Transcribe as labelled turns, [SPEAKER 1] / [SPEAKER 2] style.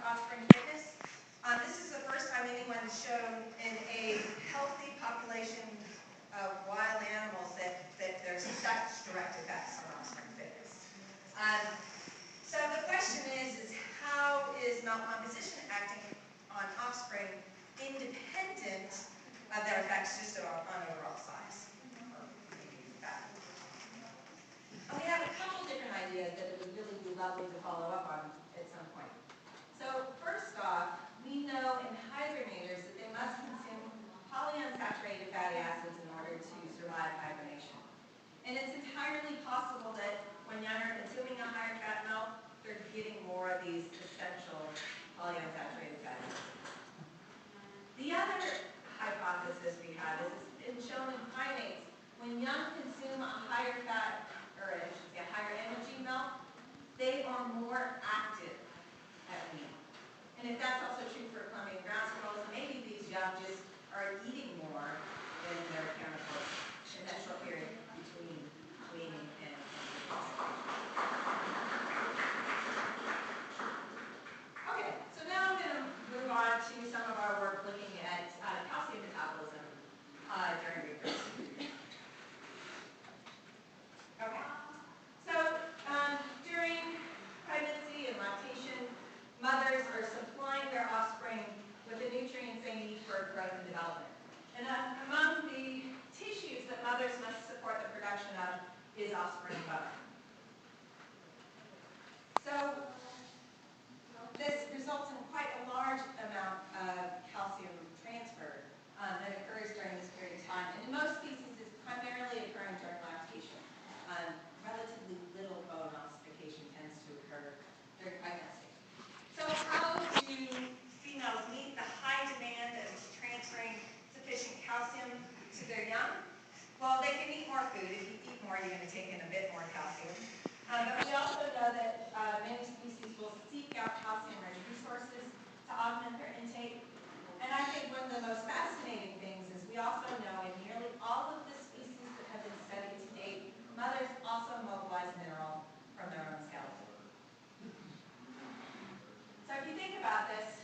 [SPEAKER 1] offspring fitness. This is the first time anyone has shown in a healthy population of wild animals that there's such direct effects on offspring fitness. So the question is how is malcomposition acting on offspring independent of their effects just on overall size? Or maybe fat. And we have a couple different ideas that it would really be lovely to follow up on at some point. So first off, we know in hibernators that they must consume polyunsaturated fatty acids in order to survive hibernation. And it's entirely possible that when young are consuming a higher fat milk, they're getting more of these essential polyunsaturated fatty acids. The other hypothesis we have is it's been shown in primates when young consume a higher fat, or I should say a higher energy milk, they are more active at weaning. And if that's also true for Columbian ground squirrels, maybe these young just are eating more than their counterparts in that short period between weaning and okay, so now I'm going to move on to some of our work looking at calcium metabolism during regrowth. Okay, so during pregnancy and lactation, mothers are supplying their offspring with the nutrients they need for growth and development. And among the tissues that mothers must support the production of is offspring bone. So this results in quite a large amount of calcium transfer that occurs during this period of time. And in most species, it's primarily occurring during lactation. Relatively little bone ossification tends to occur during pregnancy. So how do females meet the high demand of transferring sufficient calcium to their young? Well, they can eat more food. If you eat more, you're going to take in a bit more calcium. But we also know that many species will seek out calcium-rich resources to augment their intake. And I think one of the most fascinating things is we also know in nearly all of the species that have been studied to date, mothers also mobilize mineral from their own skeleton. So if you think about this,